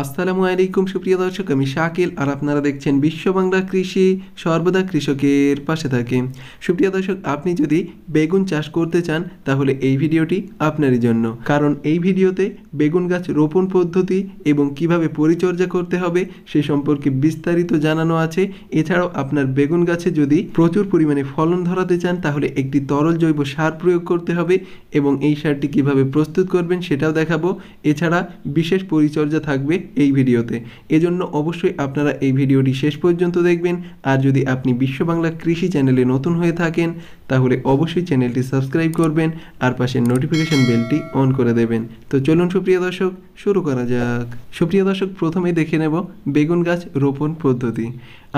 আসসালামু আলাইকুম সুপ্রিয় দর্শক, আমি শাকিল আর আপনারা দেখছেন বিশ্ব বাংলা কৃষি, সর্বদা কৃষকের পাশে থাকে। সুপ্রিয় দর্শক, আপনি যদি বেগুন চাষ করতে চান তাহলে এই ভিডিওটি আপনারই জন্য, কারণ এই ভিডিওতে বেগুন গাছ রোপণ পদ্ধতি এবং কিভাবে পরিচর্যা করতে হবে সে সম্পর্কে বিস্তারিত জানানো আছে। এছাড়াও আপনার বেগুন গাছে যদি প্রচুর পরিমাণে ফলন ধরাতে চান তাহলে একটি তরল জৈব সার প্রয়োগ করতে হবে এবং এই সারটি কিভাবে প্রস্তুত করবেন সেটাও দেখাবো। এছাড়া বিশেষ পরিচর্যা থাকবে এই ভিডিওতে, এজন্য অবশ্যই আপনারা এই ভিডিওটি শেষ পর্যন্ত দেখবেন। আর যদি আপনি বিশ্ব বাংলা কৃষি চ্যানেলে নতুন হয়ে থাকেন তাহলে অবশ্যই চ্যানেলটি সাবস্ক্রাইব করবেন আর পাশের নোটিফিকেশন বেলটি অন করে দেবেন। তো চলুন সুপ্রিয় দর্শক, শুরু করা যাক। সুপ্রিয় দর্শক, প্রথমে দেখে নেব বেগুন গাছ রোপণ পদ্ধতি।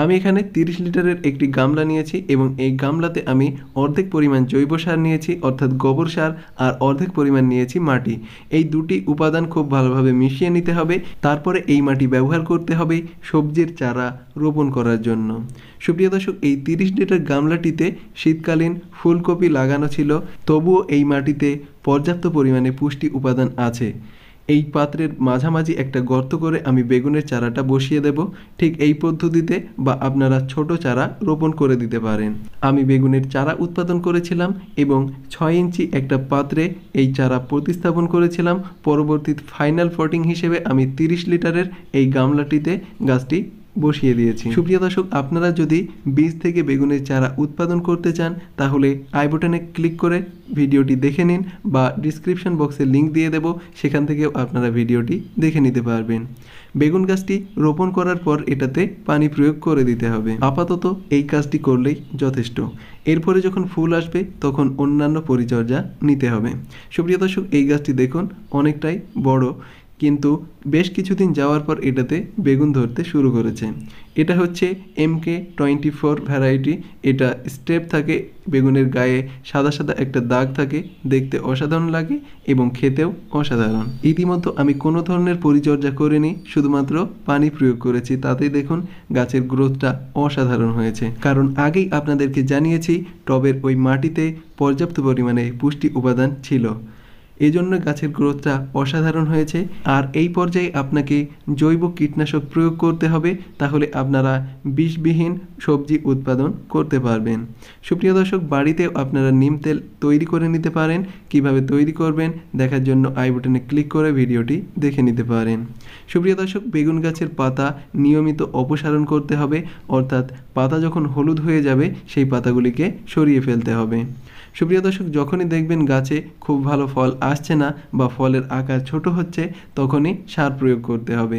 আমি এখানে 30 লিটারের একটি গামলা নিয়েছি এবং এই গামলাতে আমি অর্ধেক পরিমাণ জৈব সার নিয়েছি, অর্থাৎ গোবর সার, আর অর্ধেক পরিমাণ নিয়েছি মাটি। এই দুটি উপাদান খুব ভালোভাবে মিশিয়ে নিতে হবে, তারপরে এই মাটি ব্যবহার করতে হবে সবজির চারা রোপণ করার জন্য। সুপ্রিয় দর্শক, এই 30 লিটার গামলাটিতে শীতকালীন ফুলকপি লাগানো ছিল, তবুও এই মাটিতে পর্যাপ্ত পরিমাণে পুষ্টি উপাদান আছে। এই পাত্রের মাঝামাঝি একটা গর্ত করে আমি বেগুনের চারাটা বসিয়ে দেব। ঠিক এই পদ্ধতিতে বা আপনারা ছোট চারা রোপণ করে দিতে পারেন। আমি বেগুনের চারা উৎপাদন করেছিলাম এবং 6 ইঞ্চি একটা পাত্রে এই চারা প্রতিস্থাপন করেছিলাম। পরবর্তীতে ফাইনাল পটিং হিসেবে আমি 30 লিটারের এই গামলাটিতে গাছটি বসিয়ে দিয়েছি। সুপ্রিয় দর্শক, আপনারা যদি বীজ থেকে বেগুনের চারা উৎপাদন করতে চান তাহলে আই বাটনে ক্লিক করে ভিডিওটি দেখে নিন বা ডিসক্রিপশন বক্সে লিংক দিয়ে দেব, সেখান থেকেও আপনারা ভিডিওটি দেখে নিতে পারবেন। বেগুন গাছটি রোপণ করার পর এটাতে পানি প্রয়োগ করে দিতে হবে। আপাতত এই কাজটি করলেই যথেষ্ট। এরপরে যখন ফুল আসবে তখন অন্যান্য পরিচর্যা নিতে হবে। সুপ্রিয় দর্শক, এই গাছটি দেখুন অনেকটাই বড়, কিন্তু বেশ কিছুদিন যাওয়ার পর এটাতে বেগুন ধরতে শুরু করেছে। এটা হচ্ছে MK24 ভ্যারাইটি। এটা স্টেপ থাকে, বেগুনের গায়ে সাদা সাদা একটা দাগ থাকে, দেখতে অসাধারণ লাগে এবং খেতেও অসাধারণ। ইতিমধ্যে আমি কোনো ধরনের পরিচর্যা করিনি, শুধুমাত্র পানি প্রয়োগ করেছি, তাতেই দেখুন গাছের গ্রোথটা অসাধারণ হয়েছে। কারণ আগেই আপনাদেরকে জানিয়েছি টবের ওই মাটিতে পর্যাপ্ত পরিমাণে পুষ্টি উপাদান ছিল, এজন্য গাছের গ্রোথটা অসাধারণ হয়েছে। আর এই পর্যায়ে আপনাকে জৈব কীটনাশক প্রয়োগ করতে হবে, তাহলে আপনারা বিষবিহীন সবজি উৎপাদন করতে পারবেন। সুপ্রিয় দর্শক, বাড়িতেও আপনারা নিম তেল তৈরি করে নিতে পারেন। কিভাবে তৈরি করবেন দেখার জন্য আই বাটনে ক্লিক করে ভিডিওটি দেখে নিতে পারেন। সুপ্রিয় দর্শক, বেগুন গাছের পাতা নিয়মিত অপসারণ করতে হবে, অর্থাৎ পাতা যখন হলুদ হয়ে যাবে সেই পাতাগুলিকে সরিয়ে ফেলতে হবে। সুপ্রিয় দর্শক, যখনই দেখবেন গাছে খুব ভালো ফল আসছে না বা ফলের আকার ছোট হচ্ছে তখনই সার প্রয়োগ করতে হবে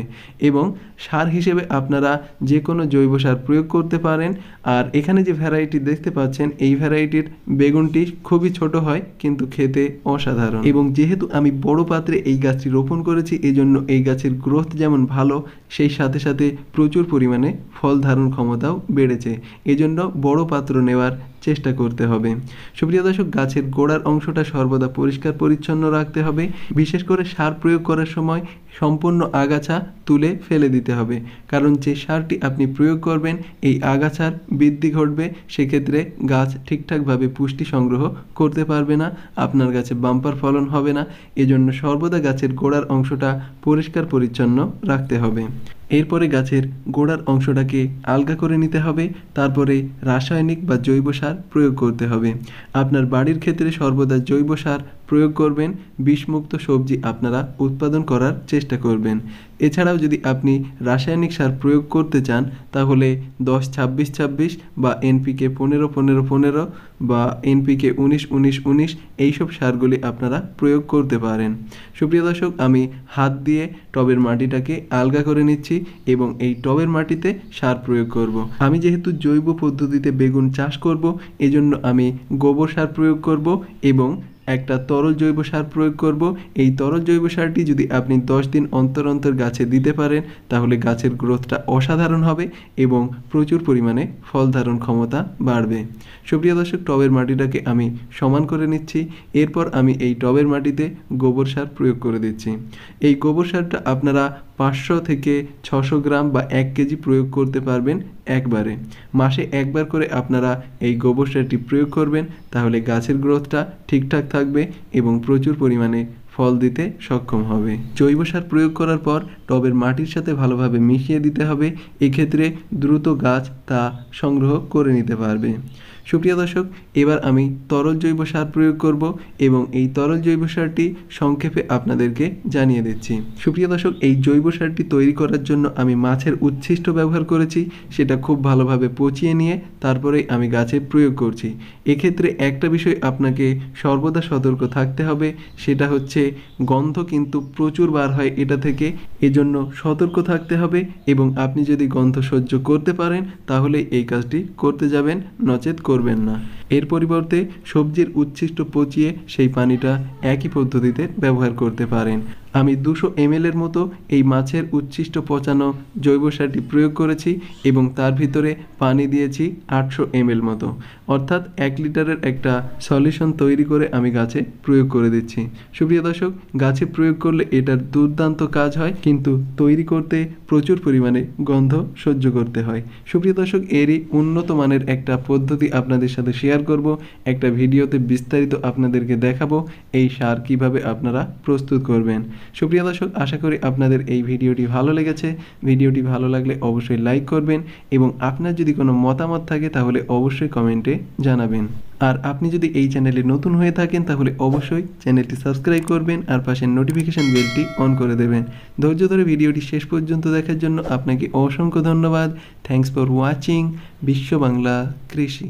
এবং সার হিসেবে আপনারা যে কোনো জৈব সার প্রয়োগ করতে পারেন। আর এখানে যে ভ্যারাইটি দেখতে পাচ্ছেন এই ভ্যারাইটির বেগুনটি খুবই ছোট হয় কিন্তু খেতে অসাধারণ। এবং যেহেতু আমি বড় পাত্রে এই গাছটি রোপণ করেছি এজন্য এই গাছের গ্রোথ যেমন ভালো সেই সাথে সাথে প্রচুর পরিমাণে ফল ধারণ ক্ষমতাও বেড়েছে, এজন্য বড় পাত্র নেওয়ার চেষ্টা করতে হবে। সুপ্রিয় দর্শক, গাছের গোড়ার অংশটা সর্বদা পরিষ্কার পরিচ্ছন্ন রাখতে হবে। বিশেষ করে সার প্রয়োগ করার সময় সম্পূর্ণ আগাছা তুলে ফেলে দিতে হবে, কারণ যে সারটি আপনি প্রয়োগ করবেন এই আগাছার বৃদ্ধি ঘটবে, সেক্ষেত্রে গাছ ঠিকঠাকভাবে পুষ্টি সংগ্রহ করতে পারবে না, আপনার গাছে বাম্পার ফলন হবে না। এজন্য সর্বদা গাছের গোড়ার অংশটা পরিষ্কার পরিচ্ছন্ন রাখতে হবে। এরপরে গাছের গোড়ার অংশটাকে আলগা করে নিতে হবে, তারপরে রাসায়নিক বা জৈব সার প্রয়োগ করতে হবে। আপনার বাড়ির ক্ষেত্রে সর্বদা জৈব সার প্রয়োগ করবেন, বিষমুক্ত সবজি আপনারা উৎপাদন করার চেষ্টা করবেন। এছাড়াও যদি আপনি রাসায়নিক সার প্রয়োগ করতে চান তাহলে 10-26-26 বা NPK 15-15-15 বা NPK 19-19-19 এইসব সারগুলি আপনারা প্রয়োগ করতে পারেন। সুপ্রিয় দর্শক, আমি হাত দিয়ে টবের মাটিটাকে আলগা করে নিচ্ছি এবং এই টবের মাটিতে সার প্রয়োগ করব। আমি যেহেতু জৈব পদ্ধতিতে বেগুন চাষ করব এজন্য আমি গোবর সার প্রয়োগ করব এবং একটা তরল জৈব সার প্রয়োগ করব। এই তরল জৈব সারটি যদি আপনি 10 দিন অন্তর অন্তর গাছে দিতে পারেন তাহলে গাছের গ্রোথটা অসাধারণ হবে এবং প্রচুর পরিমাণে ফল ধারণ ক্ষমতা বাড়বে। সুপ্রিয় দর্শক, টবের মাটিটাকে আমি সমান করে নিচ্ছি। এরপর আমি এই টবের মাটিতে গোবর সার প্রয়োগ করে দিচ্ছি। এই গোবর সারটা আপনারা 500 থেকে 600 গ্রাম বা 1 কেজি প্রয়োগ করতে পারবেন একবারে। মাসে একবার করে আপনারা এই গোবর সারটি প্রয়োগ করবেন, তাহলে গাছের গ্রোথটা ঠিকঠাক থাকবে এবং প্রচুর পরিমাণে ফল দিতে সক্ষম হবে। জৈব সার প্রয়োগ করার পর টবের মাটির সাথে ভালোভাবে মিশিয়ে দিতে হবে। এক্ষেত্রে দ্রুত গাছ তা সংগ্রহ করে নিতে পারবে। সুপ্রিয় দর্শক, এবার আমি তরল জৈব সার প্রয়োগ করব এবং এই তরল জৈব সারটি সংক্ষেপে আপনাদেরকে জানিয়ে দিচ্ছি। সুপ্রিয় দর্শক, এই জৈব সারটি তৈরি করার জন্য আমি মাছের উচ্ছিষ্ট ব্যবহার করেছি। সেটা খুব ভালোভাবে পচিয়ে নিয়ে তারপরে আমি গাছে প্রয়োগ করছি। এক্ষেত্রে একটা বিষয় আপনাকে সর্বদা সতর্ক থাকতে হবে, সেটা হচ্ছে গন্ধ কিন্তু প্রচুর বার হয় এটা থেকে। এজন্য সতর্ক থাকতে হবে এবং আপনি যদি গন্ধ সহ্য করতে পারেন তাহলে এই কাজটি করতে যাবেন, নচেত করবেন না। এর পরিবর্তে সবজির উচ্ছিষ্ট পচিয়ে সেই পানিটা একই পদ্ধতিতে ব্যবহার করতে পারেন। আমি 200 ml এর মতো এই মাছের উচ্ছিষ্ট পচানো জৈব সারটি প্রয়োগ করেছি এবং তার ভিতরে পানি দিয়েছি 800 ml মতো, অর্থাৎ 1 লিটারের একটা সলিউশন তৈরি করে আমি গাছে প্রয়োগ করে দিচ্ছি। সুপ্রিয় দর্শক, গাছে প্রয়োগ করলে এটার দুর্দান্ত কাজ হয়, কিন্তু তৈরি করতে প্রচুর পরিমাণে গন্ধ সহ্য করতে হয়। সুপ্রিয় দর্শক, এরই উন্নত মানের একটা পদ্ধতি আপনাদের সাথে শেয়ার করব। একটা ভিডিওতে বিস্তারিত আপনাদেরকে দেখাবো এই সার কিভাবে আপনারা প্রস্তুত করবেন। সুপ্রিয় দর্শক, আশা করি আপনাদের এই ভিডিওটি ভালো লেগেছে। ভিডিওটি ভালো লাগলে অবশ্যই লাইক করবেন এবং আপনার যদি কোনো মতামত থাকে তাহলে অবশ্যই কমেন্টে জানাবেন। আর আপনি যদি এই চ্যানেলে নতুন হয়ে থাকেন তাহলে অবশ্যই চ্যানেলটি সাবস্ক্রাইব করবেন আর পাশের নোটিফিকেশন বেলটি অন করে দেবেন। ধৈর্য ধরে ভিডিওটি শেষ পর্যন্ত দেখার জন্য আপনাকে অসংখ্য ধন্যবাদ। থ্যাঙ্কস ফর ওয়াচিং বিশ্ব বাংলা কৃষি।